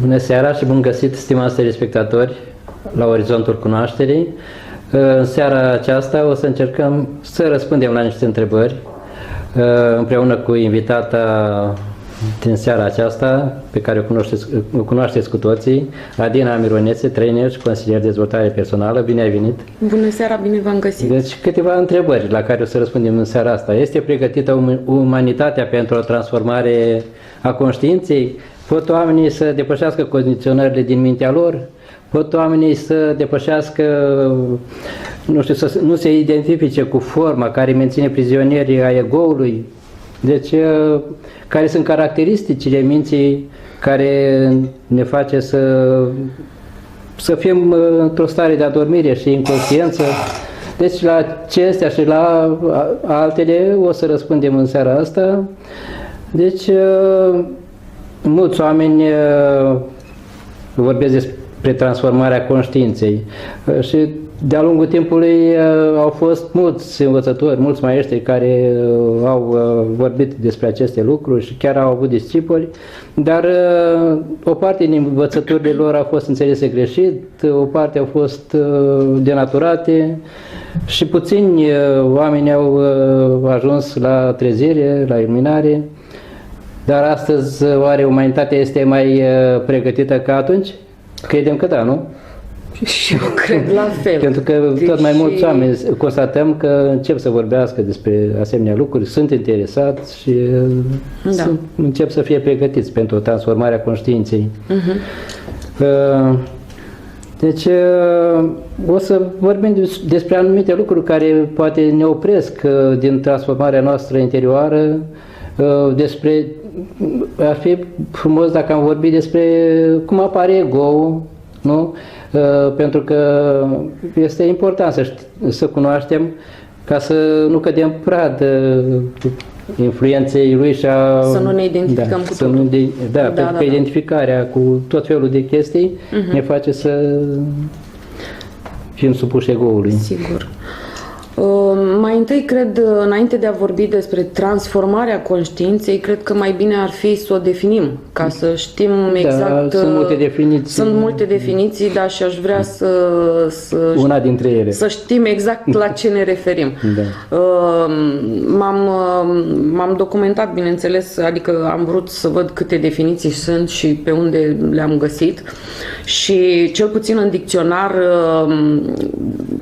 Bună seara și bun găsit, stimați telespectatori, la Orizontul Cunoașterii. În seara aceasta o să încercăm să răspundem la niște întrebări împreună cu invitata din seara aceasta, pe care o cunoașteți cu toții, Adina Mironețe, trainer și consilier de dezvoltare personală. Bine ai venit! Bună seara, bine v-am găsit! Deci câteva întrebări la care o să răspundem în seara asta. Este pregătită umanitatea pentru o transformare a conștiinței? Pot oamenii să depășească condiționările din mintea lor? Pot oamenii să depășească, nu știu, să nu se identifice cu forma care menține prizonierii a ego-ului? Deci, care sunt caracteristicile minții care ne face să fim într-o stare de adormire și inconștiență? Deci la acestea și la altele o să răspundem în seara asta. Deci, mulți oameni vorbesc despre transformarea conștiinței și de-a lungul timpului au fost mulți învățători, mulți maestri care au vorbit despre aceste lucruri și chiar au avut discipoli, dar o parte din învățăturile lor au fost înțelese greșit, o parte au fost denaturate și puțini oameni au ajuns la trezire, la iluminare. Dar astăzi, oare umanitatea este mai pregătită ca atunci? Credem că da, nu? Și eu cred la fel. Pentru că tot mai mulți oameni constatăm că încep să vorbească despre asemenea lucruri, sunt interesați și încep să fie pregătiți pentru transformarea conștiinței. Deci, o să vorbim despre anumite lucruri care poate ne opresc din transformarea noastră interioară, ar fi frumos dacă am vorbit despre cum apare ego-ul, nu? Pentru că este important să cunoaștem ca să nu cădem pradă influenței lui și să nu ne identificăm cu totul. Pentru că identificarea cu tot felul de chestii ne face să fim supuși ego-ului. Sigur. Mai întâi, cred, înainte de a vorbi despre transformarea conștiinței, cred că mai bine ar fi să o definim, ca să știm exact... Sunt multe definiții. Sunt multe definiții, dar și aș vrea una dintre ele. Să știm exact la ce ne referim. M-am documentat, bineînțeles, adică am vrut să văd câte definiții sunt și pe unde le-am găsit. Și cel puțin în dicționar,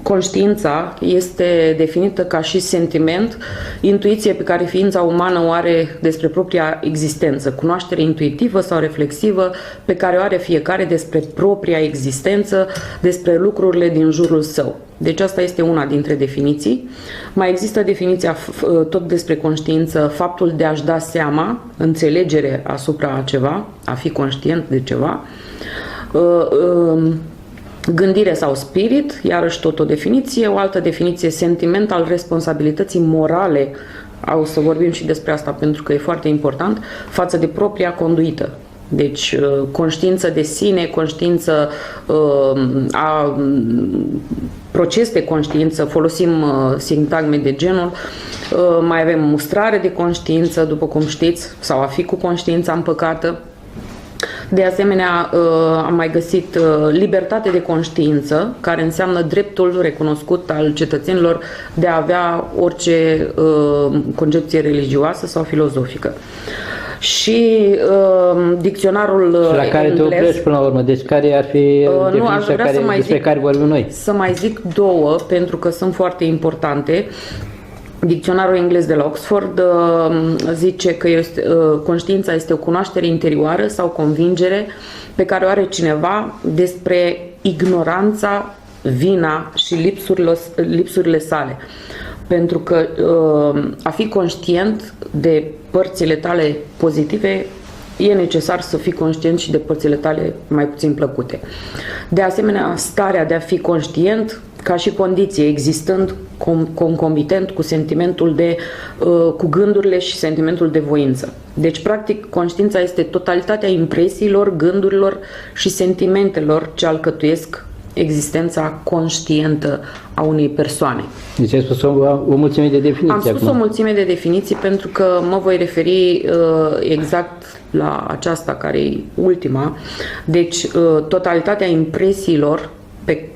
conștiința este definită ca și sentiment, intuiție pe care ființa umană o are despre propria existență, cunoaștere intuitivă sau reflexivă pe care o are fiecare despre propria existență, despre lucrurile din jurul său. Deci asta este una dintre definiții. Mai există definiția tot despre conștiință, faptul de a-și da seama, înțelegere asupra ceva, a fi conștient de ceva, gândire sau spirit, iarăși tot o definiție, o altă definiție, sentiment al responsabilității morale, o să vorbim și despre asta pentru că e foarte important, față de propria conduită. Deci conștiință de sine, conștiință proces de conștiință, folosim sintagme de genul, mai avem mustrare de conștiință, după cum știți, sau a fi cu conștiința împăcată. De asemenea, am mai găsit libertate de conștiință, care înseamnă dreptul recunoscut al cetățenilor de a avea orice concepție religioasă sau filozofică. Și dicționarul și la care englez, te oprești până la urmă? Deci care ar fi definiția despre care vorbim noi? Să mai zic două, pentru că sunt foarte importante. Dicționarul englez de la Oxford zice că conștiința este o cunoaștere interioară sau convingere pe care o are cineva despre ignoranța, vina și lipsurile sale. Pentru că a fi conștient de părțile tale pozitive e necesar să fii conștient și de părțile tale mai puțin plăcute. De asemenea, starea de a fi conștient ca și condiție, existând concomitent cu sentimentul cu gândurile și sentimentul de voință. Deci, practic, conștiința este totalitatea impresiilor, gândurilor și sentimentelor ce alcătuiesc existența conștientă a unei persoane. Deci ai spus o mulțime de definiții. Am spus acum. o mulțime de definiții pentru că mă voi referi exact la aceasta care e ultima. Deci totalitatea impresiilor,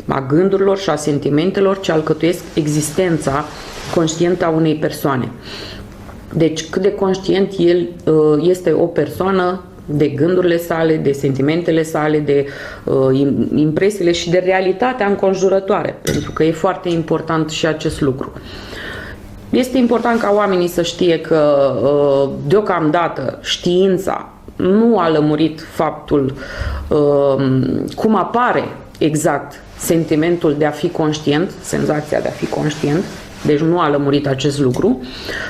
a gândurilor și a sentimentelor ce alcătuiesc existența conștientă a unei persoane. Deci cât de conștient el este o persoană de gândurile sale, de sentimentele sale, de impresiile și de realitatea înconjurătoare, pentru că e foarte important și acest lucru. Este important ca oamenii să știe că deocamdată știința nu a lămurit faptul cum apare exact sentimentul de a fi conștient, senzația de a fi conștient, deci nu a lămurit acest lucru.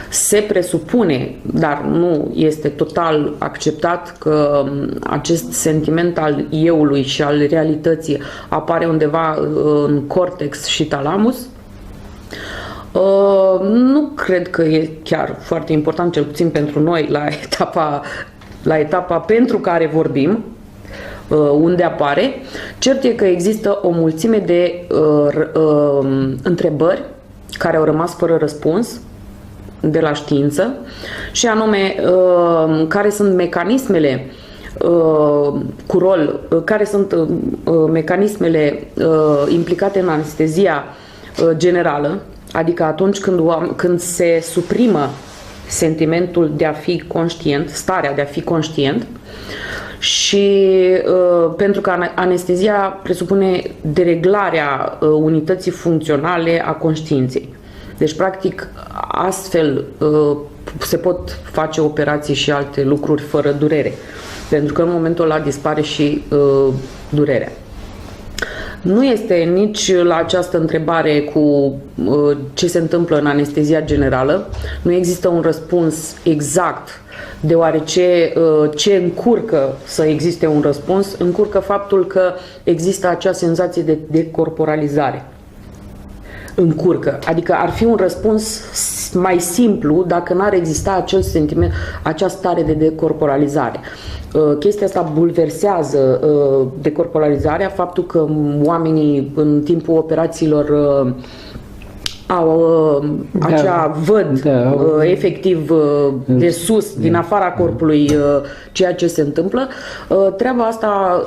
Se presupune, dar nu este total acceptat, că acest sentiment al euului și al realității apare undeva în cortex și talamus. Nu cred că e chiar foarte important, cel puțin pentru noi, la etapa pentru care vorbim, unde apare. Cert e că există o mulțime de întrebări care au rămas fără răspuns de la știință, și anume care sunt mecanismele cu rol, care sunt mecanismele implicate în anestezia generală, adică atunci când se suprimă sentimentul de a fi conștient, starea de a fi conștient, și pentru că anestezia presupune dereglarea unității funcționale a conștiinței. Deci, practic, astfel se pot face operații și alte lucruri fără durere, pentru că în momentul ăla dispare și durerea. Nu este nici la această întrebare cu ce se întâmplă în anestezia generală, nu există un răspuns exact, deoarece ce încurcă să existe un răspuns, încurcă faptul că există acea senzație de decorporalizare. Încurcă. Adică ar fi un răspuns mai simplu dacă n-ar exista acel sentiment, acea stare de decorporalizare. Chestia asta bulversează decorporalizarea, faptul că oamenii în timpul operațiilor văd efectiv de sus, din afara corpului, ceea ce se întâmplă. Treaba asta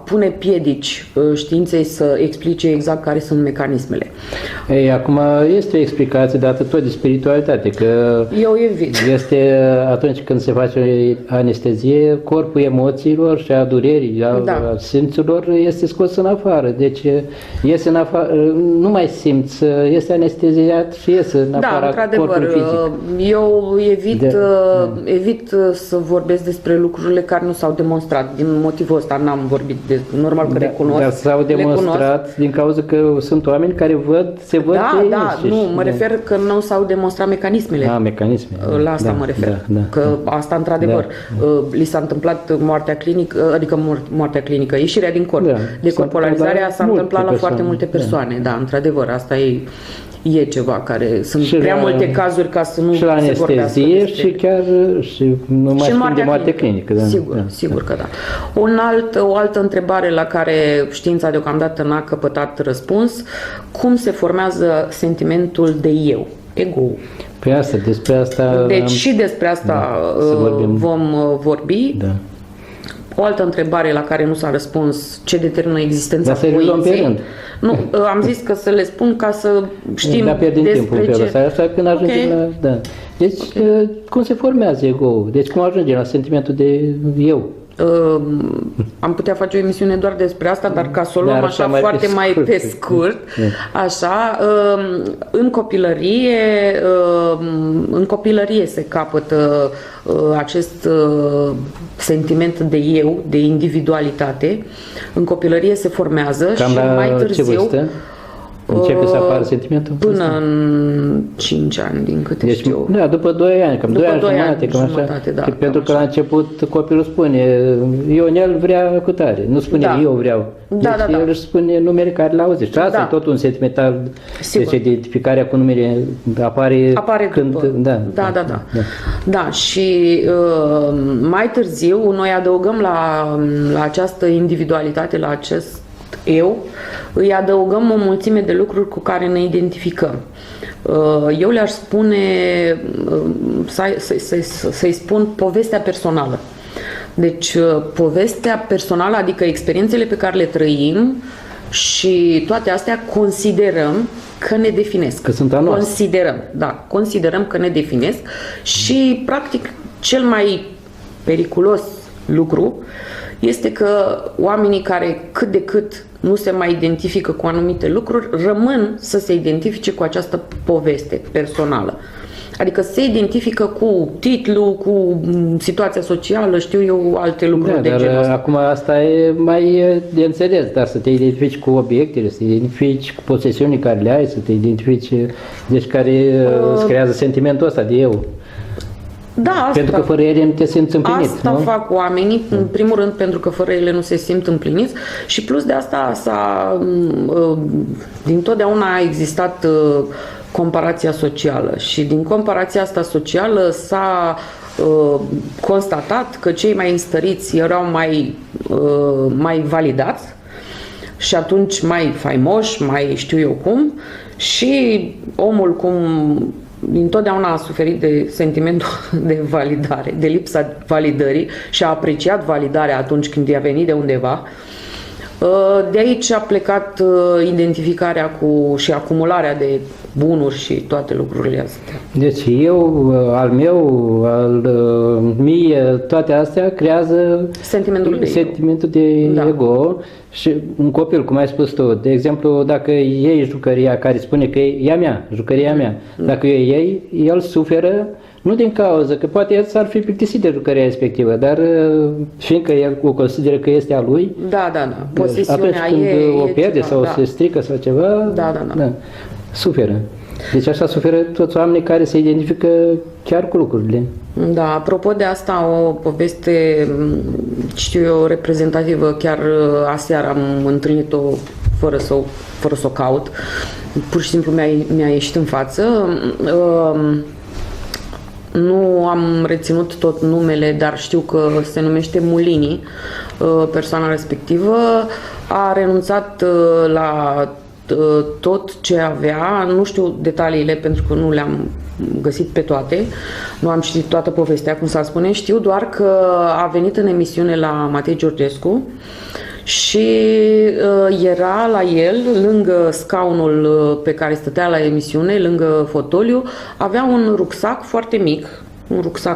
pune piedici științei să explice exact care sunt mecanismele. Ei, acum este o explicație dată tot de spiritualitate, că eu evit. Este atunci când se face anestezie, corpul emoțiilor și a durerii, a simțurilor este scos în afară. Deci iese în afară, nu mai simți, este anesteziat și iese în afara corpului fizic. Eu evit să vorbesc despre lucrurile care nu s-au demonstrat. Din motivul ăsta n-am vorbit normal că recunosc. Dar s-au demonstrat din cauza că sunt oameni care se văd mă refer că nu s-au demonstrat mecanismele. Mecanisme. La asta mă refer. Că asta într-adevăr li s-a întâmplat moartea clinică, adică moartea clinică, ieșirea din corp. Decorporalizarea s-a întâmplat la foarte multe persoane. Da, într-adevăr, asta e ceva care sunt și prea multe cazuri ca să nu se vorbească despre. Și chiar și nu mai spun de moarte clinică. Sigur că da. O altă întrebare la care știința deocamdată n-a căpătat răspuns: cum se formează sentimentul de eu, ego-ul? Despre asta și despre asta vom vorbi. Da. O altă întrebare la care nu s-a răspuns: ce determină existența voinței? Nu, am zis că să le spun ca să știm despre ce. Asta când ajungem la... Deci, cum se formează ego-ul? Deci, cum ajungem la sentimentul de eu? Am putea face o emisiune doar despre asta, dar ca să o luăm așa foarte mai pe scurt, așa, în copilărie se capătă acest sentiment de eu, de individualitate. În copilărie se formează. Cam și mai târziu, ce vârstă începe să apară sentimentul? Până în 5 ani, din câte știu. Da, după 2 ani, cam 2 ani jumătate, cam așa. Da, pentru că la început copilul spune, Ionel vrea cu tare, nu spune eu vreau. Deci el își spune numele care le auzi. Și asta e tot un sentiment al identificarea cu numele apare când... Da, și mai târziu noi adăugăm la această individualitate, la acest eu, îi adăugăm o mulțime de lucruri cu care ne identificăm. Eu le-aș spune, să-i spun povestea personală. Deci, povestea personală, adică experiențele pe care le trăim și toate astea considerăm că ne definesc. Că sunt a noastră. Considerăm că ne definesc și, practic, cel mai periculos lucru este că oamenii care cât de cât nu se mai identifică cu anumite lucruri rămân să se identifice cu această poveste personală. Adică se identifică cu titlul, cu situația socială, știu eu, alte lucruri de genul ăsta. Acum asta e mai de înțeles, dar să te identifici cu obiectele, să te identifici cu posesiunile care le ai, să te identifici, deci care îți creează sentimentul ăsta de eu. Da, asta, pentru că fără ele nu te simți împlinit. Asta nu? fac oamenii, în primul rând pentru că fără ele nu se simt împliniți și plus de asta din totdeauna a existat comparația socială și din comparația asta socială s-a constatat că cei mai înstăriți erau mai validați și atunci mai faimoși, mai știu eu cum, și omul cum întotdeauna a suferit de sentimentul de validare, de lipsa validării și a apreciat validarea atunci când i-a venit de undeva. De aici a plecat identificarea și acumularea de bunuri și toate lucrurile astea. Deci eu, al meu, al mie, toate astea creează sentimentul de ego și un copil, cum ai spus tu, de exemplu, dacă iei jucăria care spune că e a mea, jucăria mea, dacă eu iei, el suferă, nu din cauza că poate el s-ar fi plictisit de jucăria respectivă, dar fiindcă el o consideră că este a lui, posesiunea atunci când o pierde sau se strică sau ceva, suferă. Deci așa suferă toți oamenii care se identifică chiar cu lucrurile. Da, apropo de asta, o poveste, știu eu, reprezentativă, chiar aseară am întâlnit-o fără să o caut, pur și simplu mi-a ieșit în față. Nu am reținut tot numele, dar știu că se numește Mulini, persoana respectivă. A renunțat la tot ce avea, nu știu detaliile pentru că nu le-am găsit pe toate, nu am citit toată povestea, cum s-ar spune, știu doar că a venit în emisiune la Matei Georgescu și era la el, lângă scaunul pe care stătea la emisiune, lângă fotoliu, avea un rucsac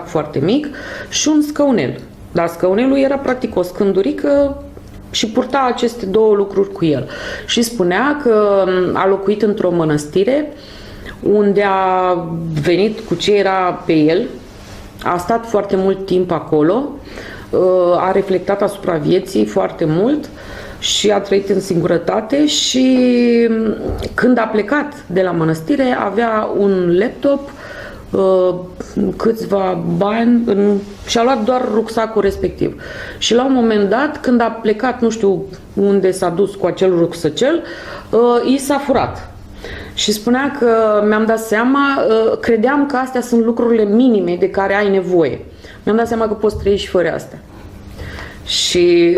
foarte mic și un scăunel. Dar scăunelul era practic o scândurică și purta aceste două lucruri cu el. Și spunea că a locuit într-o mănăstire unde a venit cu ce era pe el, a stat foarte mult timp acolo, a reflectat asupra vieții foarte mult și a trăit în singurătate și când a plecat de la mănăstire avea un laptop, câțiva bani și a luat doar rucsacul respectiv. Și la un moment dat, când a plecat, nu știu unde s-a dus cu acel rucsăcel, i s-a furat. Și spunea că mi-am dat seama, credeam că astea sunt lucrurile minime de care ai nevoie. Mi-am dat seama că poți trăi și fără astea. Și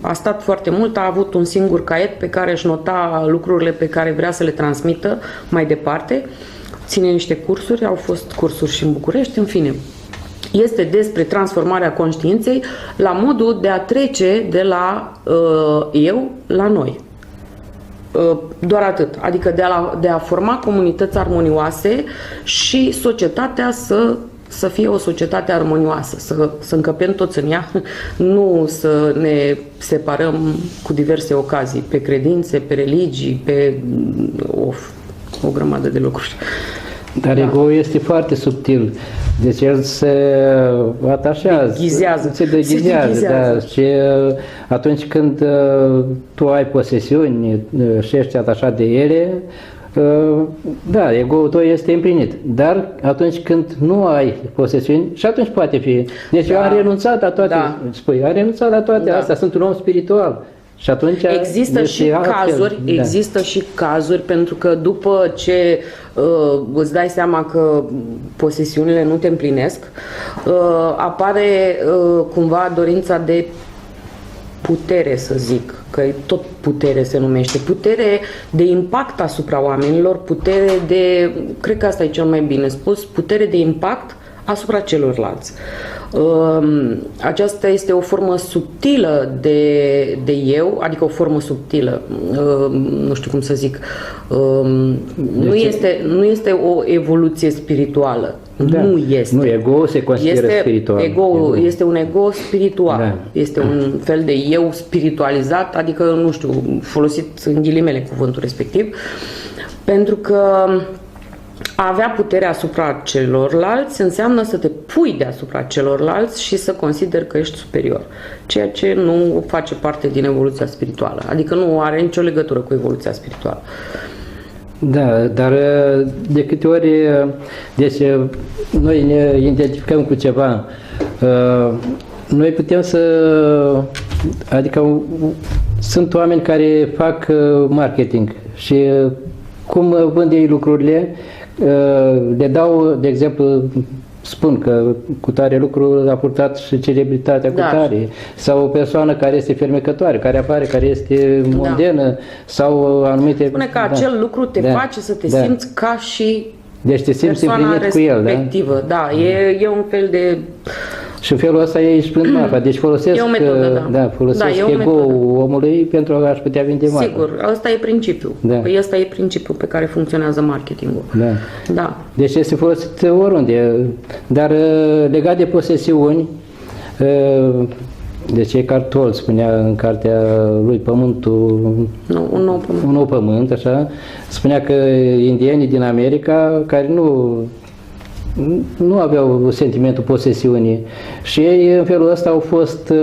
a stat foarte mult, a avut un singur caiet pe care își nota lucrurile pe care vrea să le transmită mai departe. Ține niște cursuri, au fost cursuri și în București, în fine. Este despre transformarea conștiinței la modul de a trece de la eu la noi. Doar atât. Adică de a forma comunități armonioase și societatea să fie o societate armonioasă, să încăpem toți în ea, nu să ne separăm cu diverse ocazii, pe credințe, pe religii, pe o grămadă de lucruri. Dar ego este foarte subtil, deci el se atașează, se deghizează. Da. Și atunci când tu ai posesiuni și ești atașat de ele, da, ego-ul tău este împlinit, dar atunci când nu ai posesiuni, și atunci poate fi. Deci eu am renunțat la toate, am renunțat la toate astea, sunt un om spiritual. Și atunci există și cazuri pentru că după ce îți dai seama că posesiunile nu te împlinesc, apare cumva dorința de putere, să zic, că tot putere se numește, putere de impact asupra oamenilor, putere de, cred că asta e cel mai bine spus, putere de impact asupra celorlalți. Aceasta este o formă subtilă de eu, adică o formă subtilă, nu știu cum să zic, nu este o evoluție spirituală. Da. Nu este. Nu, ego se consideră spiritual. Ego. Este un ego spiritual. Da. Este un fel de eu spiritualizat, adică, nu știu, folosit în ghilimele cuvântul respectiv, pentru că a avea putere asupra celorlalți înseamnă să te pui deasupra celorlalți și să consideri că ești superior, ceea ce nu face parte din evoluția spirituală, adică nu are nicio legătură cu evoluția spirituală. Da, dar de câte ori, deci noi ne identificăm cu ceva, noi putem să, adică sunt oameni care fac marketing și cum vând ei lucrurile, le dau, de exemplu, spun că cu tare lucru a purtat și celebritatea cu tare, sau o persoană care este fermecătoare, care apare, care este mondenă, sau anumite... Spune că acel lucru te face să te simți ca și deci te simți împlinit cu el, da? E un fel de... Și în felul ăsta ei își plâng marfa, deci folosesc, folosesc ego-ul omului pentru a-și putea vinde marfa. Sigur, ăsta e principiul. Păi ăsta e principiul pe care funcționează marketingul. Da. Deci este folosit oriunde, dar legat de posesiuni, deci Eckhart Tolle spunea în cartea lui Pământul, un nou pământ, așa, spunea că indienii din America, care nu aveau sentimentul posesiunii și ei în felul ăsta au fost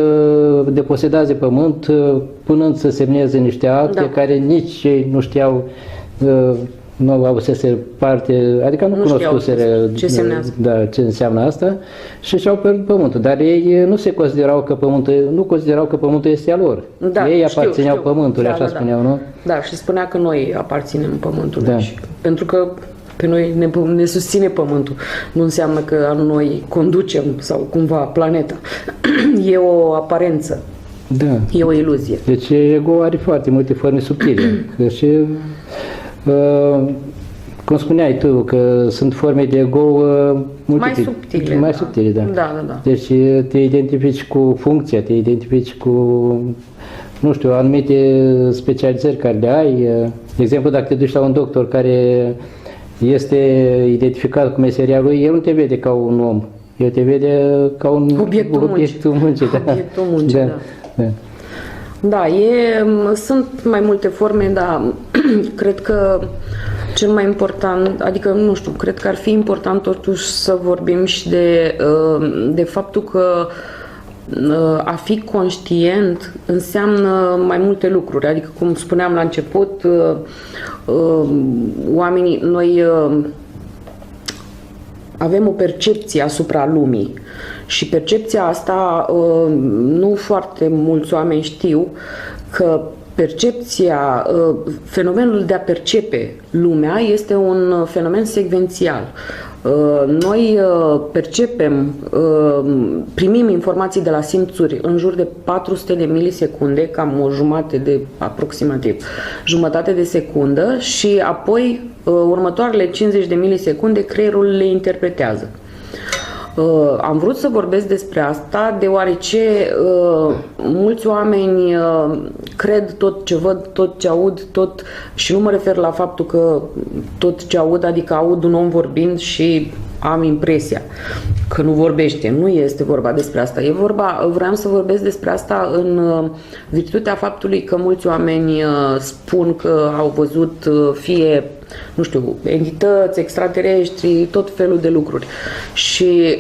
deposedați de pământ punând să semneze niște acte care nici ei nu știau, nu avusese parte, adică nu cunoscuseră ce înseamnă asta și și-au pierdut pământul, dar ei nu se considerau că pământul este al lor. Ei aparțineau pământului, așa spuneau, nu? Da, și spunea că noi aparținem pământului, pentru că pe noi ne susține pământul. Nu înseamnă că noi conducem sau cumva planeta. E o aparență. E o iluzie. Deci ego are foarte multe forme subtile. Și cum spuneai tu, că sunt forme de ego multiple. Mai subtile, da. Deci te identifici cu funcția, te identifici cu, nu știu, anumite specializări care le ai. De exemplu, dacă te duci la un doctor care este identificat cu meseria lui, el nu te vede ca un om, el te vede ca un obiectul muncii. Da, sunt mai multe forme, dar cred că cel mai important, adică nu știu, cred că ar fi important totuși să vorbim și de faptul că a fi conștient înseamnă mai multe lucruri, adică cum spuneam la început, noi avem o percepție asupra lumii și percepția asta nu foarte mulți oameni știu că fenomenul de a percepe lumea este un fenomen secvențial. Noi percepem, primim informații de la simțuri în jur de 400 de milisecunde, cam jumătate de secundă și apoi următoarele 50 de milisecunde creierul le interpretează. Am vrut să vorbesc despre asta deoarece mulți oameni cred tot ce văd, tot ce aud, și nu mă refer la faptul că tot ce aud, adică aud un om vorbind și am impresia că nu vorbește. Nu este vorba despre asta. Vreau să vorbesc despre asta în virtutea faptului că mulți oameni spun că au văzut fie, nu știu, entități, extraterestri, tot felul de lucruri. Și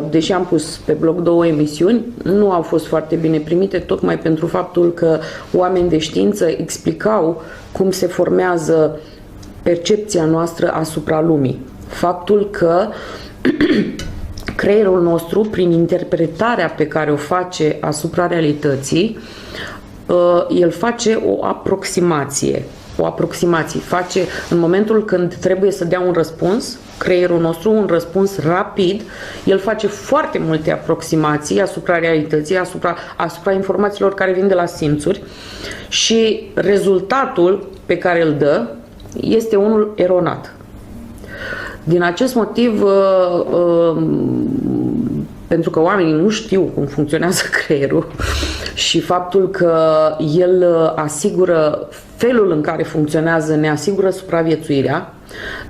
deși am pus pe blog 2 emisiuni, nu au fost foarte bine primite, tocmai pentru faptul că oameni de știință explicau cum se formează percepția noastră asupra lumii. Faptul că creierul nostru, prin interpretarea pe care o face asupra realității, el face o aproximație. o aproximație. Face, în momentul când trebuie să dea un răspuns, creierul nostru, un răspuns rapid, el face foarte multe aproximații asupra realității, asupra informațiilor care vin de la simțuri și rezultatul pe care îl dă este unul eronat. Din acest motiv, pentru că oamenii nu știu cum funcționează creierul și faptul că el asigură felul în care funcționează, ne asigură supraviețuirea,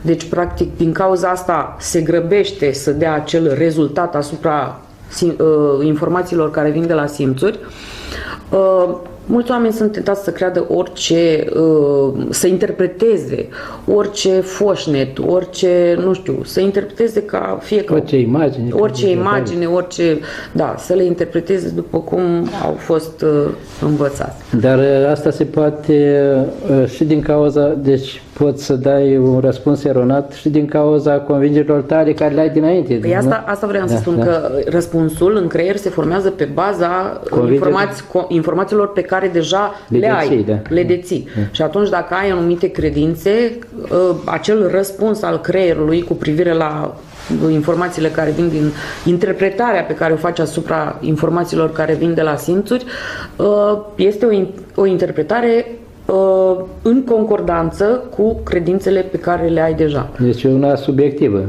deci practic din cauza asta se grăbește să dea acel rezultat asupra informațiilor care vin de la simțuri. Mulți oameni sunt tentați să creadă orice, să interpreteze orice foșnet, orice, nu știu, să interpreteze ca fiecare... Orice imagine, da, să le interpreteze după cum au fost învățați. Dar asta se poate și din cauza, deci poți să dai un răspuns eronat și din cauza convingerilor tale care le ai dinainte. Păi asta vreau să spun, că răspunsul în creier se formează pe baza informațiilor pe care deja le deții. Și atunci dacă ai anumite credințe, acel răspuns al creierului cu privire la informațiile care vin din interpretarea pe care o faci asupra informațiilor care vin de la simțuri, este o interpretare în concordanță cu credințele pe care le ai deja. Deci e una subiectivă.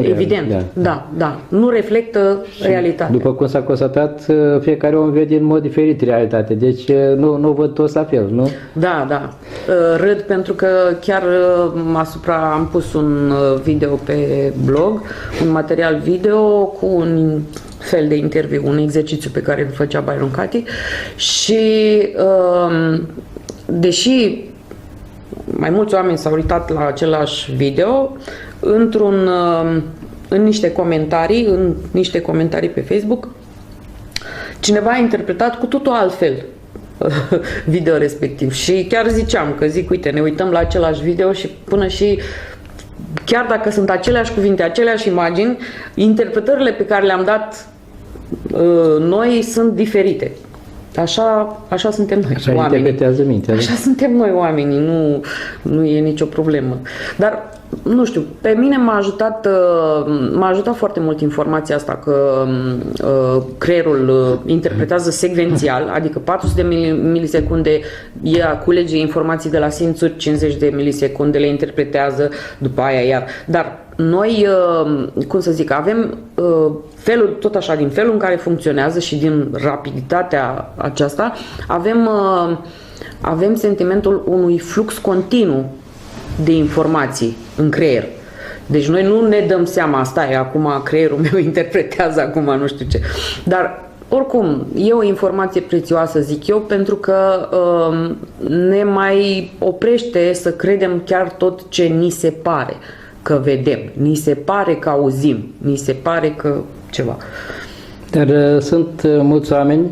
Evident, da. Nu reflectă realitatea. După cum s-a constatat, fiecare om vede în mod diferit realitatea. Deci nu văd toți la fel, nu? Da. Râd pentru că chiar am pus un video pe blog, un material video cu un fel de interviu, un exercițiu pe care îl făcea Byron Katie și deși mai mulți oameni s-au uitat la același video, în niște comentarii pe Facebook, cineva a interpretat cu totul altfel video respectiv și chiar zic, ne uităm la același video și până și chiar dacă sunt aceleași cuvinte, aceleași imagini, interpretările pe care le-am dat noi sunt diferite. Așa suntem noi, oamenii. Așa suntem noi, oamenii, nu e nicio problemă. Dar, nu știu, pe mine m-a ajutat foarte mult informația asta că creierul interpretează secvențial, adică 400 de milisecunde culege informații de la simțuri, 50 de milisecunde le interpretează, după aia iar. Dar noi, avem tot așa, din felul în care funcționează și din rapiditatea aceasta, avem sentimentul unui flux continuu de informații în creier. Deci noi nu ne dăm seama, acum creierul meu interpretează acum nu știu ce. Dar oricum, e o informație prețioasă, zic eu, pentru că ne mai oprește să credem chiar tot ce ni se pare că vedem, ni se pare că auzim, ni se pare că ceva. Dar sunt mulți oameni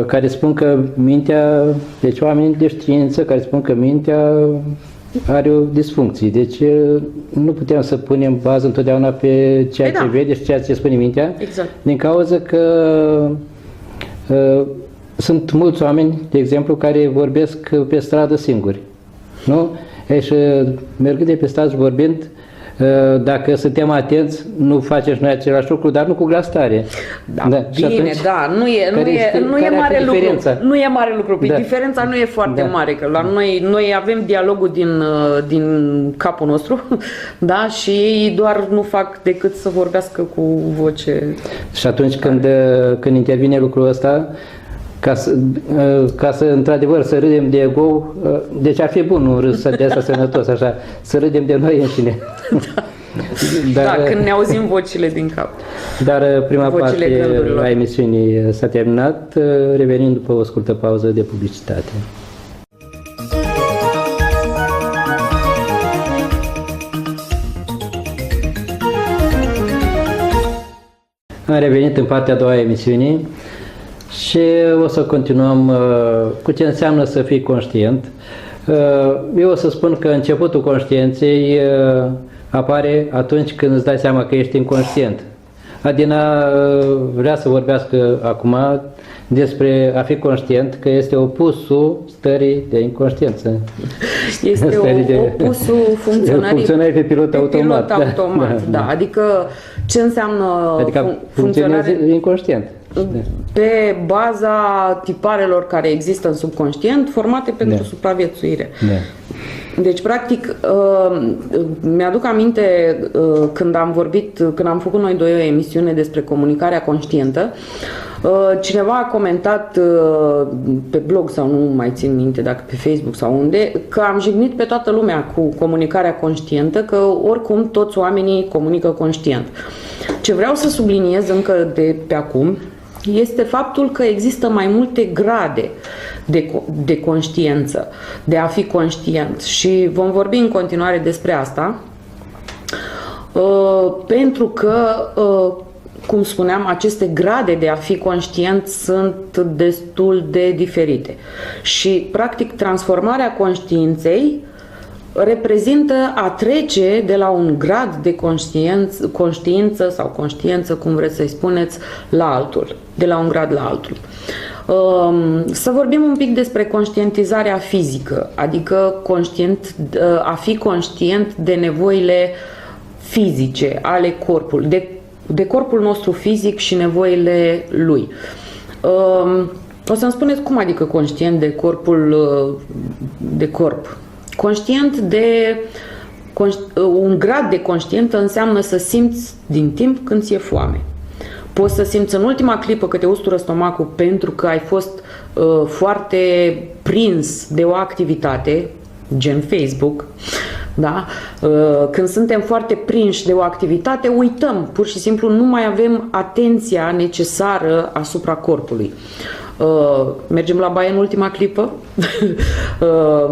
care spun că mintea, deci oameni de știință care spun că mintea are o disfuncție. Deci nu putem să punem bază întotdeauna pe ceea ce vede și ceea ce spune mintea. Exact. Din cauza că sunt mulți oameni, de exemplu, care vorbesc pe stradă singuri. Nu? Și mergând de pe stradă și vorbind, dacă suntem atenți, nu facem și noi același lucru, dar nu cu glas tare. Bine, nu e mare lucru. Nu e mare lucru. Diferența nu e foarte mare, că la noi avem dialogul din capul nostru, da, și ei doar nu fac decât să vorbească cu voce. Și atunci când intervine lucrul ăsta, ca să într-adevăr să râdem de ego, deci ar fi bun un râs de asta sănătos, așa, să râdem de noi înșine. Când ne auzim vocile din cap. Dar prima parte a emisiunii s-a terminat, revenind după o scurtă pauză de publicitate. Am revenit în partea a doua a emisiunii și o să continuăm cu ce înseamnă să fii conștient. Eu o să spun că începutul conștiinței apare atunci când îți dai seama că ești inconștient. Adina vrea să vorbească acum despre a fi conștient, că este opusul stării de inconștiență. Este opusul funcționării pe pilot automat. Da. Adică ce înseamnă funcționare inconștient. Pe baza tiparelor care există în subconștient, formate pentru supraviețuire. Deci, practic, mi-aduc aminte când am făcut noi doi o emisiune despre comunicarea conștientă, cineva a comentat pe blog sau nu mai țin minte dacă pe Facebook sau unde, că am jignit pe toată lumea cu comunicarea conștientă, că oricum toți oamenii comunică conștient. Ce vreau să subliniez încă de pe acum este faptul că există mai multe grade de conștiință, de a fi conștient, și vom vorbi în continuare despre asta, pentru că, cum spuneam, aceste grade de a fi conștient sunt destul de diferite și, practic, transformarea conștiinței reprezintă a trece de la un grad de conștiință sau conștiință, cum vreți să-i spuneți, la altul, de la un grad la altul. Să vorbim un pic despre conștientizarea fizică, adică a fi conștient de nevoile fizice ale corpului, de corpul nostru fizic și nevoile lui. O să-mi spuneți cum adică conștient de corp? Conștient un grad de conștient înseamnă să simți din timp când ți-e foame. Poți să simți în ultima clipă că te ustură stomacul pentru că ai fost foarte prins de o activitate, gen Facebook, da? Când suntem foarte prinși de o activitate, uităm, pur și simplu nu mai avem atenția necesară asupra corpului. Mergem la baie în ultima clipă,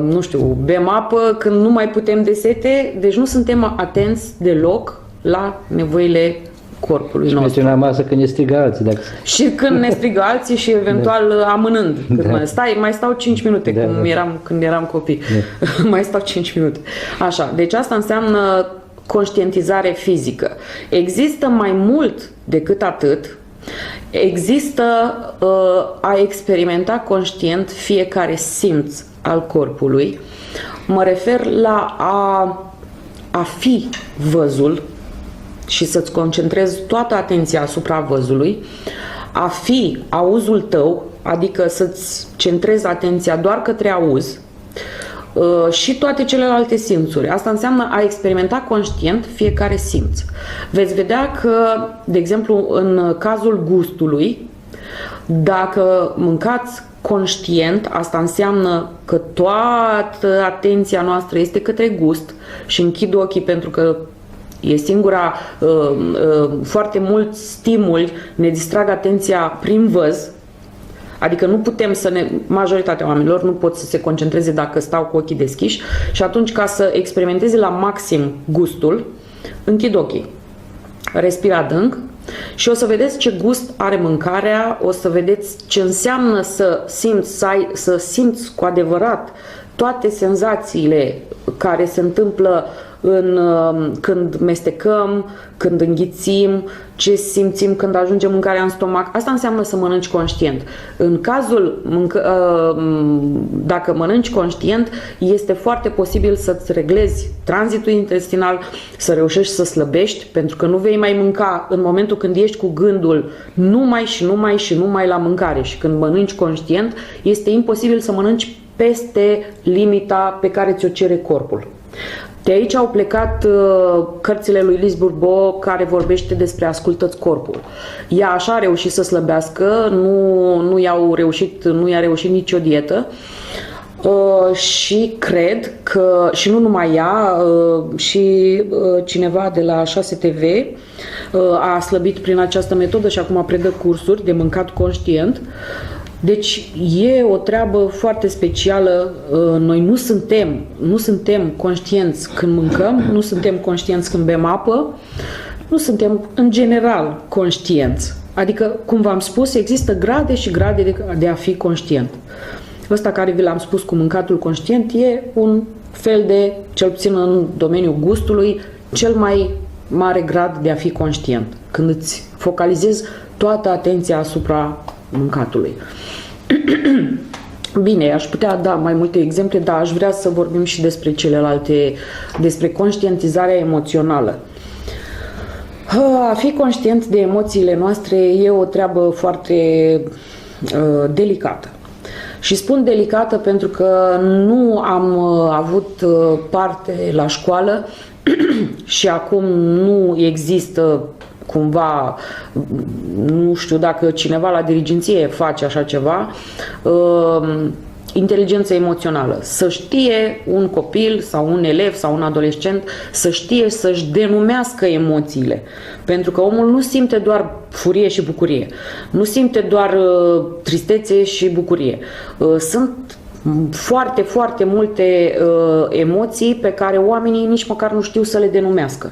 nu știu, bem apă când nu mai putem de sete, deci nu suntem atenți deloc la nevoile corpului nostru. Și mergem la masă când ne strigă alții. Și când ne strigă alții și eventual amânând. Mai stau 5 minute, când eram copii. Mai stau 5 minute. Așa, deci asta înseamnă conștientizare fizică. Există mai mult decât atât. Există a experimenta conștient fiecare simț al corpului. Mă refer la a fi văzul și să-ți concentrezi toată atenția asupra văzului, a fi auzul tău, adică să-ți centrezi atenția doar către auz, și toate celelalte simțuri. Asta înseamnă a experimenta conștient fiecare simț. Veți vedea că, de exemplu, în cazul gustului, dacă mâncați conștient, asta înseamnă că toată atenția noastră este către gust și închid ochii pentru că e singura, foarte mulți stimuli ne distrag atenția prin văz. Adică nu putem majoritatea oamenilor nu pot să se concentreze dacă stau cu ochii deschiși și atunci, ca să experimenteze la maxim gustul, închid ochii, respir adânc și o să vedeți ce gust are mâncarea, o să vedeți ce înseamnă să simți cu adevărat toate senzațiile care se întâmplă când mestecăm, când înghițim, ce simțim când ajunge mâncarea în stomac. Asta înseamnă să mănânci conștient. În cazul, dacă mănânci conștient, este foarte posibil să-ți reglezi tranzitul intestinal, să reușești să slăbești, pentru că nu vei mai mânca în momentul când ești cu gândul numai la mâncare. Și când mănânci conștient, este imposibil să mănânci peste limita pe care ți-o cere corpul. De aici au plecat cărțile lui Liz Bourbeau, care vorbește despre ascultă-ți corpul. Ea așa a reușit să slăbească, nu i-a reușit nicio dietă și cred că, și nu numai ea, și cineva de la 6TV a slăbit prin această metodă și acum predă cursuri de mâncat conștient. Deci e o treabă foarte specială. Noi nu suntem conștienți când mâncăm, nu suntem conștienți când bem apă, nu suntem în general conștienți. Adică, cum v-am spus, există grade și grade de a fi conștient. Ăsta care vi l-am spus cu mâncatul conștient e un fel de, cel puțin în domeniul gustului, cel mai mare grad de a fi conștient. Când îți focalizezi toată atenția asupra mâncatului. Bine, aș putea da mai multe exemple, dar aș vrea să vorbim și despre celelalte, despre conștientizarea emoțională. A fi conștient de emoțiile noastre e o treabă foarte delicată. Și spun delicată pentru că nu am avut parte la școală și acum nu există cumva, nu știu dacă cineva la dirigenție face așa ceva, inteligență emoțională. Să știe un copil sau un elev sau un adolescent să știe să-și denumească emoțiile. Pentru că omul nu simte doar furie și bucurie. Nu simte doar tristețe și bucurie. Sunt foarte, foarte multe emoții pe care oamenii nici măcar nu știu să le denumească.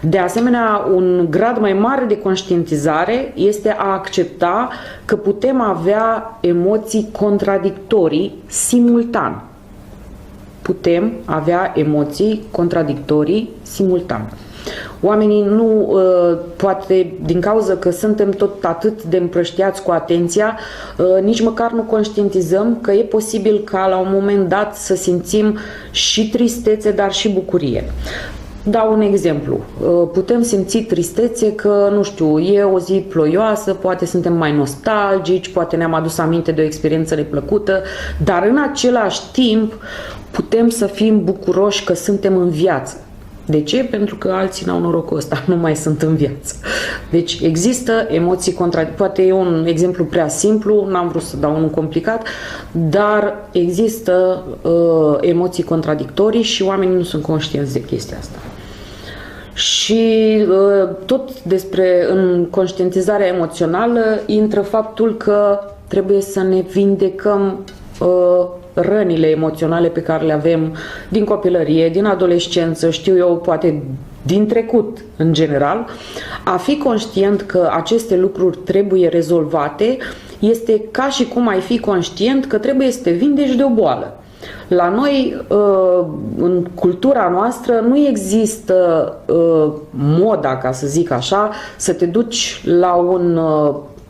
De asemenea, un grad mai mare de conștientizare este a accepta că putem avea emoții contradictorii simultan. Putem avea emoții contradictorii simultan. Oamenii nu, poate din cauza că suntem tot atât de împrăștiați cu atenția, nici măcar nu conștientizăm că e posibil ca la un moment dat să simțim și tristețe, dar și bucurie. Dau un exemplu. Putem simți tristețe că, nu știu, e o zi ploioasă, poate suntem mai nostalgici, poate ne-am adus aminte de o experiență neplăcută, dar în același timp putem să fim bucuroși că suntem în viață. De ce? Pentru că alții n-au norocul ăsta, nu mai sunt în viață. Deci există emoții contradictorii. Poate e un exemplu prea simplu, n-am vrut să dau unul complicat, dar există emoții contradictorii și oamenii nu sunt conștienți de chestia asta. Și tot în conștientizarea emoțională intră faptul că trebuie să ne vindecăm rănile emoționale pe care le avem din copilărie, din adolescență, știu eu, poate din trecut în general. A fi conștient că aceste lucruri trebuie rezolvate este ca și cum ai fi conștient că trebuie să te vindeci de o boală. La noi, în cultura noastră, nu există moda, ca să zic așa, să te duci la un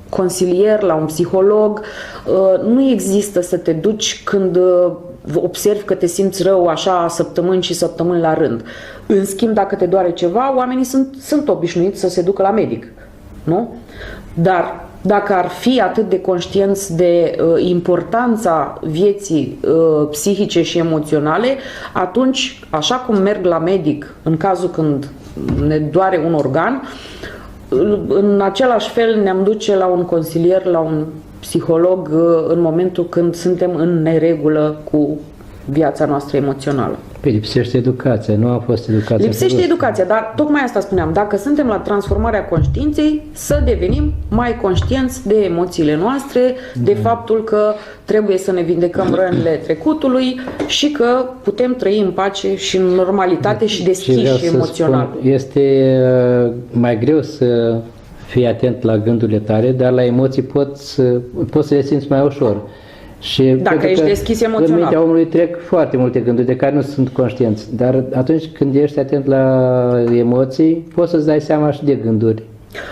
consilier, la un psiholog. Nu există să te duci când observi că te simți rău așa săptămâni și săptămâni la rând. În schimb, dacă te doare ceva, oamenii sunt obișnuiți să se ducă la medic. Nu? Dar dacă ar fi atât de conștienți de importanța vieții psihice și emoționale, atunci, așa cum merg la medic în cazul când ne doare un organ, în același fel ne-am duce la un consilier, la un psiholog în momentul când suntem în neregulă cu viața noastră emoțională. Păi lipsește educația, nu a fost educația. Lipsește educația, dar tocmai asta spuneam, dacă suntem la transformarea conștiinței, să devenim mai conștienți de emoțiile noastre, de faptul că trebuie să ne vindecăm rănile trecutului și că putem trăi în pace și în normalitate și deschiși emoțional. Spun, este mai greu să fii atent la gândurile tale, dar la emoții poți să le simți mai ușor. Și dacă ești deschis emoțional. În mintea omului trec foarte multe gânduri de care nu sunt conștienți, dar atunci când ești atent la emoții, poți să-ți dai seama și de gânduri.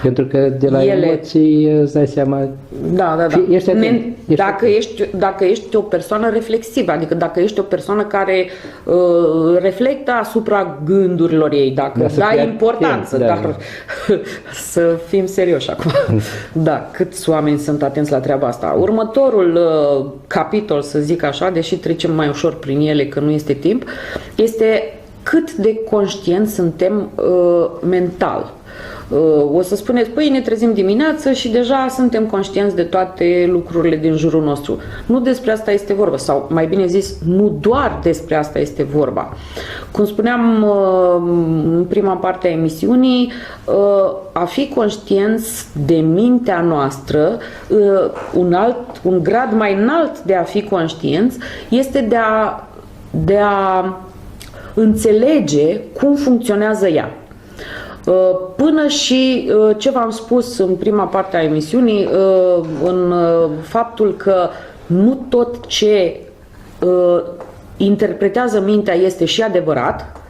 Pentru că de la emoții îți dai seama. Da. Ești atent. Dacă ești o persoană reflexivă, adică dacă ești o persoană care reflectă asupra gândurilor ei, dacă dai importanță, dar să fim serioși acum. Da, câți oameni sunt atenți la treaba asta. Următorul capitol, să zic așa, deși trecem mai ușor prin ele că nu este timp, este cât de conștienți suntem mental. O să spuneți, păi ne trezim dimineață și deja suntem conștienți de toate lucrurile din jurul nostru. Nu despre asta este vorba, sau mai bine zis, nu doar despre asta este vorba. Cum spuneam în prima parte a emisiunii, a fi conștienți de mintea noastră, un grad mai înalt de a fi conștienți este de a înțelege cum funcționează ea. Până și ce v-am spus în prima parte a emisiunii, în faptul că nu tot ce interpretează mintea este și adevărat,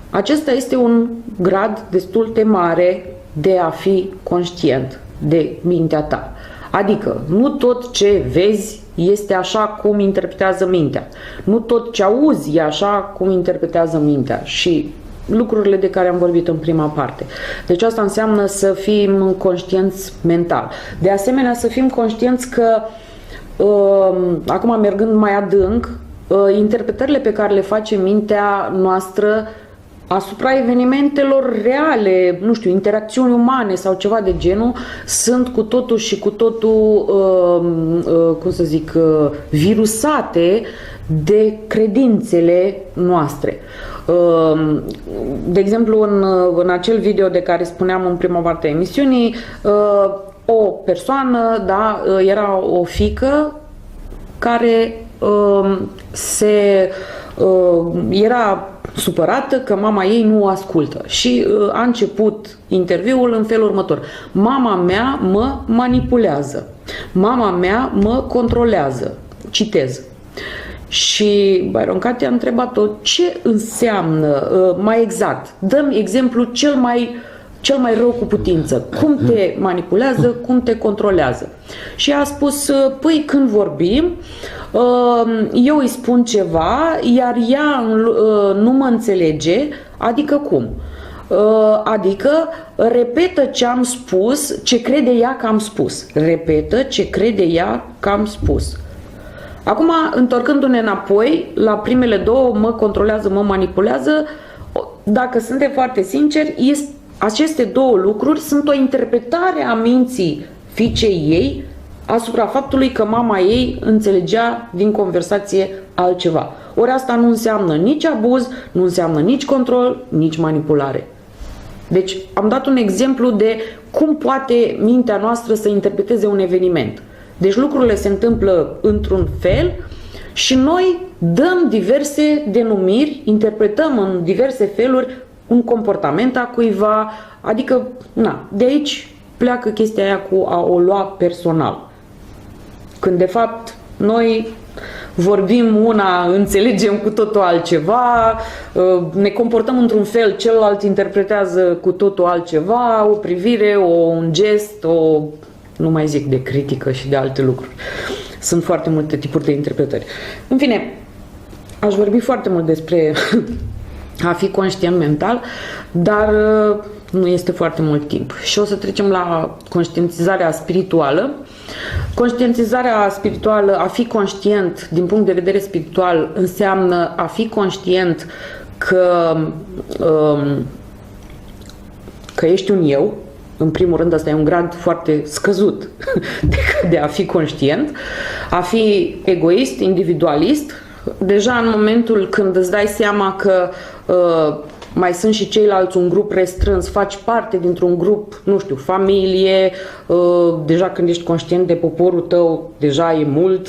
acesta este un grad destul de mare de a fi conștient de mintea ta. Adică nu tot ce vezi este așa cum interpretează mintea. Nu tot ce auzi e așa cum interpretează mintea și lucrurile de care am vorbit în prima parte. Deci asta înseamnă să fim conștienți mental. De asemenea, să fim conștienți că, acum mergând mai adânc, interpretările pe care le face mintea noastră asupra evenimentelor reale, nu știu, interacțiuni umane sau ceva de genul, sunt cu totul și cu totul, cum să zic, virusate de credințele noastre. De exemplu, în acel video de care spuneam în prima parte a emisiunii, o persoană, da, era o fiică care era supărată că mama ei nu o ascultă și a început interviul în felul următor: mama mea mă manipulează, mama mea mă controlează, citez. Și Byron Katie a întrebat-o ce înseamnă mai exact, dăm exemplu cel mai rău cu putință, cum te manipulează, cum te controlează. Și a spus, păi când vorbim, eu îi spun ceva, iar ea nu mă înțelege, adică cum? Adică repetă ce am spus, ce crede ea că am spus. Repetă ce crede ea că am spus. Acum, întorcându-ne înapoi, la primele două, mă controlează, mă manipulează, dacă suntem foarte sinceri, aceste două lucruri sunt o interpretare a minții fiicei ei asupra faptului că mama ei înțelegea din conversație altceva. Ori asta nu înseamnă nici abuz, nu înseamnă nici control, nici manipulare. Deci am dat un exemplu de cum poate mintea noastră să interpreteze un eveniment. Deci lucrurile se întâmplă într-un fel și noi dăm diverse denumiri, interpretăm în diverse feluri un comportament a cuiva, adică, de aici pleacă chestia aia cu a o lua personal. Când de fapt noi vorbim una, înțelegem cu totul altceva, ne comportăm într-un fel, celălalt interpretează cu totul altceva, o privire, un gest, nu mai zic de critică și de alte lucruri. Sunt foarte multe tipuri de interpretări. În fine, aș vorbi foarte mult despre a fi conștient mental, dar nu este foarte mult timp. Și o să trecem la conștientizarea spirituală. Conștientizarea spirituală, a fi conștient din punct de vedere spiritual, înseamnă a fi conștient că ești un eu. În primul rând, asta e un grad foarte scăzut de a fi conștient, a fi egoist, individualist. Deja în momentul când îți dai seama că mai sunt și ceilalți, un grup restrâns, faci parte dintr-un grup, nu știu, familie, deja când ești conștient de poporul tău, deja e mult,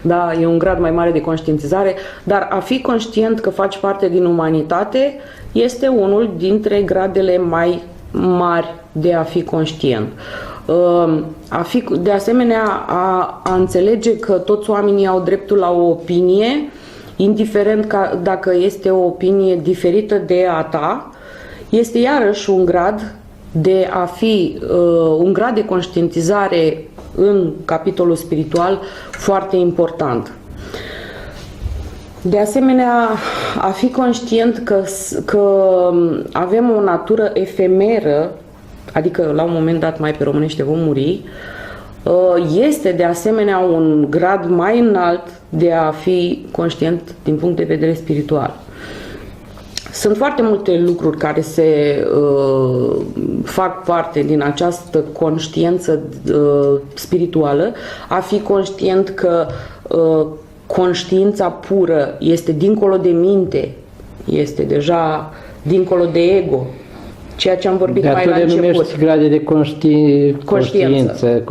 da, e un grad mai mare de conștientizare, dar a fi conștient că faci parte din umanitate este unul dintre gradele mai mari de a fi conștient. De asemenea, a înțelege că toți oamenii au dreptul la o opinie, indiferent dacă este o opinie diferită de a ta, este iarăși un grad de a fi, un grad de conștientizare în capitolul spiritual foarte important. De asemenea, a fi conștient că avem o natură efemeră, adică la un moment dat, mai pe românește, vom muri, este de asemenea un grad mai înalt de a fi conștient din punct de vedere spiritual. Sunt foarte multe lucruri care se fac parte din această conștiință spirituală. A fi conștient că conștiința pură este dincolo de minte, este deja dincolo de ego, ceea ce am vorbit mai la început. Dar tu numești grade de conștiință.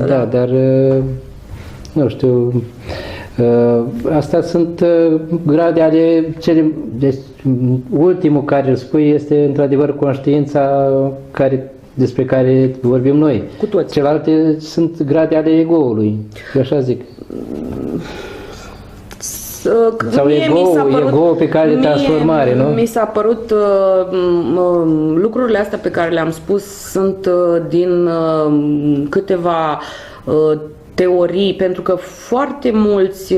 Da, dar nu știu, astea sunt grade ale deci, ultimul care îl spui este într-adevăr conștiința despre care vorbim noi. Cu toți. Celelalte sunt grade ale ego-ului, așa zic. Sau ego pe care de transformare, nu? Mi s-a părut lucrurile astea pe care le-am spus sunt din câteva teorii, pentru că foarte mulți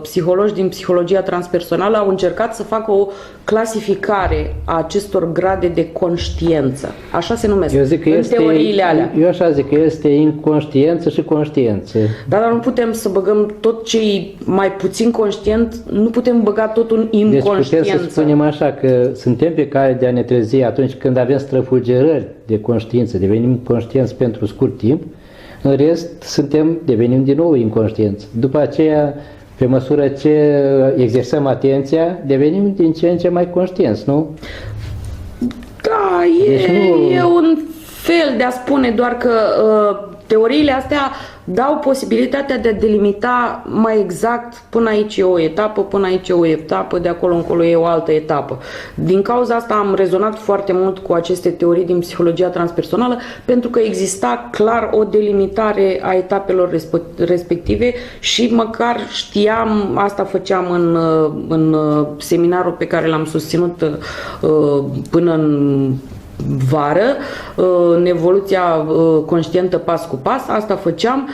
psihologi din psihologia transpersonală au încercat să facă o clasificare a acestor grade de conștiință. Așa se numesc, eu zic că în teoriile alea. Eu așa zic că este inconștiență și conștiință. Dar nu putem să băgăm tot ce e mai puțin conștient, nu putem băga totul în inconștiență. Deci putem să spunem așa că suntem pe cale de a ne trezi atunci când avem străfulgerări de conștiință, devenim conștienți pentru scurt timp, în rest devenim din nou inconștienți. După aceea, pe măsură ce exersăm atenția, devenim din ce în ce mai conștienți, nu? Da, e un fel de a spune, doar că teoriile astea dau posibilitatea de a delimita mai exact până aici e o etapă, până aici e o etapă, de acolo încolo e o altă etapă. Din cauza asta am rezonat foarte mult cu aceste teorii din psihologia transpersonală, pentru că exista clar o delimitare a etapelor respective și măcar știam, asta făceam în seminarul pe care l-am susținut până în vară, în evoluția conștientă pas cu pas, asta făceam,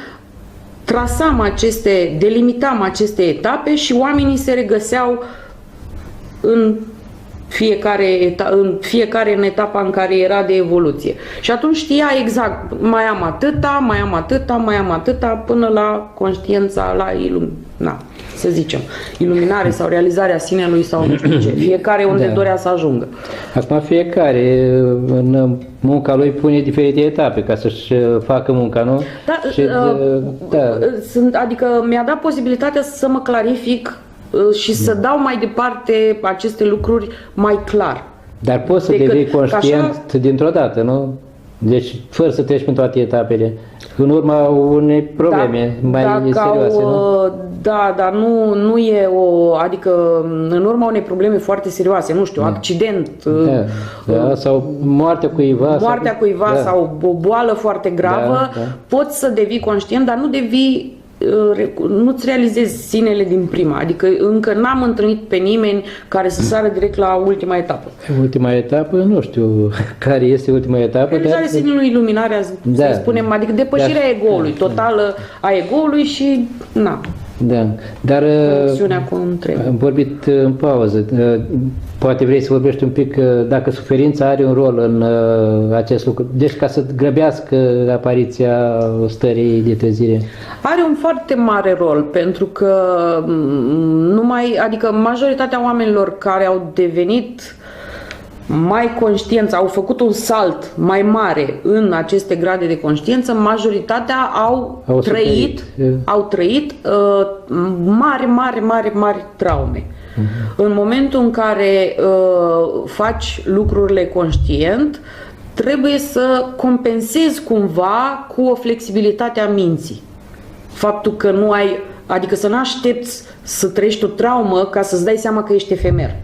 delimitam aceste etape și oamenii se regăseau în fiecare în etapa în care era de evoluție. Și atunci știa exact, mai am atâta, până la conștiința, la să zicem, iluminare sau realizarea sinelui sau nu știu ce. Fiecare unde dorea să ajungă. Acum fiecare în munca lui pune diferite etape ca să-și facă munca, nu? Adică mi-a dat posibilitatea să mă clarific și să dau mai departe aceste lucruri mai clar. Dar poți să devii conștient dintr-o dată, nu? Deci, fără să treci prin toate etapele, în urma unei probleme mai serioase, nu? Da, dar nu e adică în urma unei probleme foarte serioase, nu știu, accident, sau moartea cuiva. Sau o boală foarte gravă, poți să devii conștient, dar nu-ți realizezi sinele din prima. Adică încă n-am întâlnit pe nimeni care să sară direct la ultima etapă. Ultima etapă, nu știu care este ultima etapă. Realizarea sinelui, iluminarea, să spunem, adică depășirea egoului, totală a egoului și Da, dar am vorbit în pauză. Poate vrei să vorbești un pic dacă suferința are un rol în acest lucru. Deci ca să grăbească apariția stării de trezire. Are un foarte mare rol, pentru că adică majoritatea oamenilor care au devenit mai conștienți, au făcut un salt mai mare în aceste grade de conștiință, majoritatea au trăit mari traume. În momentul în care faci lucrurile conștient, trebuie să compensezi cumva cu o flexibilitate a minții. Faptul că adică să nu aștepți să trăiești o traumă ca să-ți dai seama că ești efemer.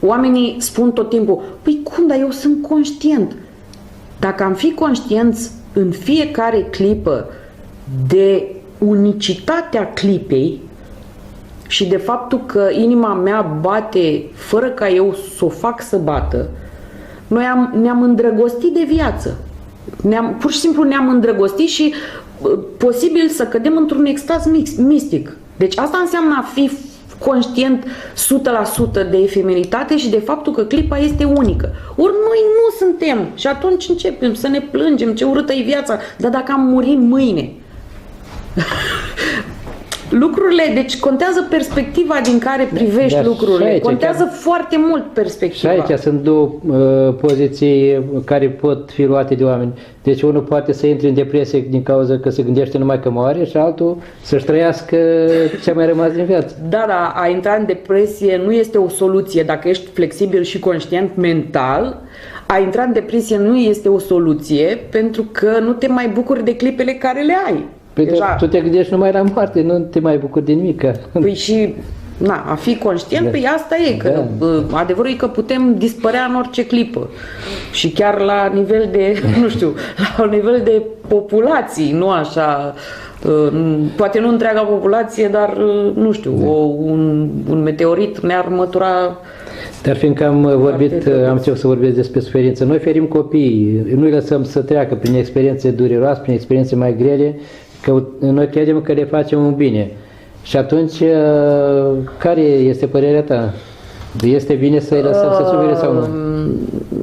Oamenii spun tot timpul, păi cum, dar eu sunt conștient. Dacă am fi conștienți în fiecare clipă de unicitatea clipei și de faptul că inima mea bate fără ca eu să o fac să bată, noi ne-am îndrăgostit de viață. Pur și simplu ne-am îndrăgostit și posibil să cădem într-un extaz mistic. Deci asta înseamnă a fi conștient 100% de efemeritate și de faptul că clipa este unică. Ori noi nu suntem și atunci începem să ne plângem, ce urâtă e viața, dar dacă am murit mâine? Lucrurile, deci contează perspectiva din care privești lucrurile, contează foarte mult perspectiva. Și aici sunt două poziții care pot fi luate de oameni. Deci unul poate să intre în depresie din cauza că se gândește numai că moare și altul să-și trăiască ce a mai rămas din viață. Da, a intra în depresie nu este o soluție dacă ești flexibil și conștient mental. A intra în depresie nu este o soluție pentru că nu te mai bucuri de clipele care le ai. Păi tu te gândești numai la moarte, nu te mai bucuri de nimic. Păi și a fi conștient, păi asta e, că adevărul e că putem dispărea în orice clipă. Și chiar la nivel de, la nivel de populații, nu așa, poate nu întreaga populație, dar, un meteorit ne-ar mătura. Dar fiindcă am început să vorbesc despre suferință, noi ferim copiii, nu-i lăsăm să treacă prin experiențe dureroase, prin experiențe mai grele, că noi credem că le facem un bine. Și atunci, care este părerea ta? Este bine să-i lăsăm să sufere sau nu?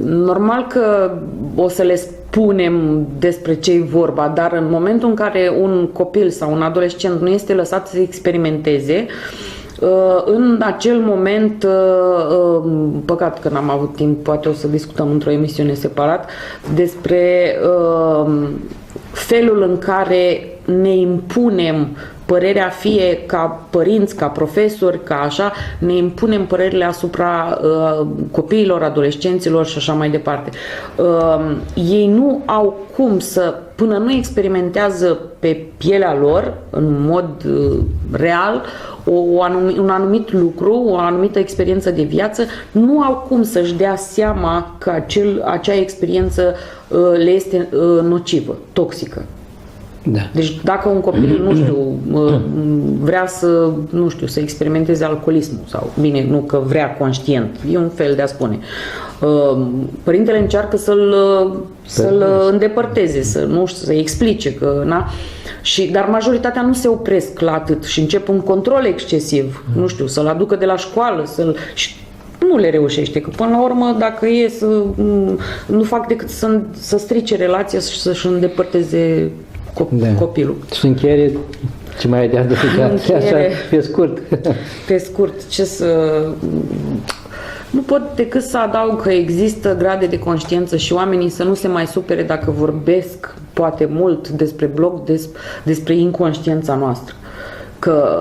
Normal că o să le spunem despre ce-i vorba, dar în momentul în care un copil sau un adolescent nu este lăsat să experimenteze, în acel moment, păcat că n-am avut timp, poate o să discutăm într-o emisiune separat, despre felul în care ne impunem părerea, fie ca părinți, ca profesori, ca așa, ne impunem părerile asupra copiilor, adolescenților și așa mai departe. Ei nu au cum să, până nu experimentează pe pielea lor, în mod real, un anumit lucru, o anumită experiență de viață, nu au cum să-și dea seama că acea experiență le este nocivă, toxică. Da. Deci dacă un copil, nu știu, vrea să, nu știu, să experimenteze alcoolismul sau, bine, nu că vrea conștient, e un fel de a spune. Părintele încearcă să-l îndepărteze, să-i explice că, na, dar majoritatea nu se opresc la atât și încep un control excesiv, nu știu, să-l aducă de la școală, și nu le reușește, că până la urmă dacă e nu fac decât să strice relația și să-și îndepărteze copilul. Și încheiere, ce mai ai de adăugat? Așa, pe scurt. Pe scurt, nu pot decât să adaug că există grade de conștiință și oamenii să nu se mai supere dacă vorbesc poate mult despre blog, despre inconștiența noastră. Că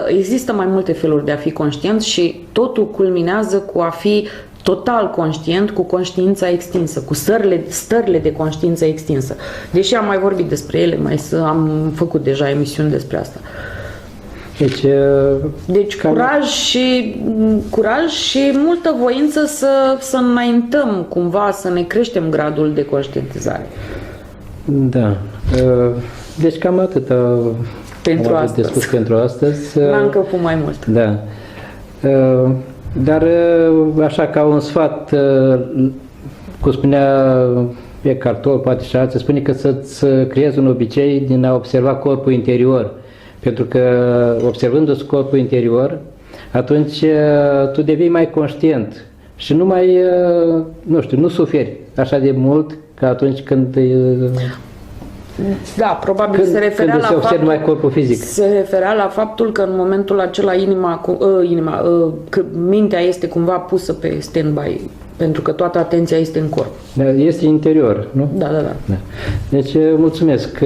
există mai multe feluri de a fi conștient și totul culminează cu a fi total conștient, cu conștiința extinsă, cu stările de conștiință extinsă. Deși am mai vorbit despre ele, am făcut deja emisiuni despre asta. Deci curaj și multă voință să înaintăm cumva, să ne creștem gradul de conștientizare. Da. Deci cam atât pentru astăzi. De spus pentru astăzi. N-am încăput mai mult. Da. Dar așa ca un sfat, cum spunea Eckhart Tolle, poate și alții, spune că să creezi un obicei din a observa corpul interior. Pentru că observându-ți corpul interior, atunci tu devii mai conștient și nu mai, nu știu, nu suferi așa de mult ca atunci când... Da, probabil se referea la faptul, mai corpul fizic. Se referea la faptul că în momentul acela că mintea este cumva pusă pe stand-by, pentru că toată atenția este în corp. Este interior, nu? Da. Deci mulțumesc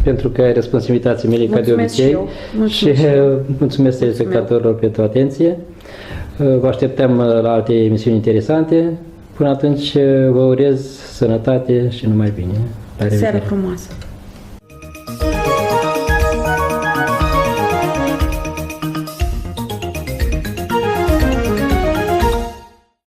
pentru că ai răspuns invitației mele ca de obicei și mulțumesc telespectatorilor pentru atenție. Vă așteptăm la alte emisiuni interesante. Până atunci vă urez sănătate și numai bine. Seară frumoasă!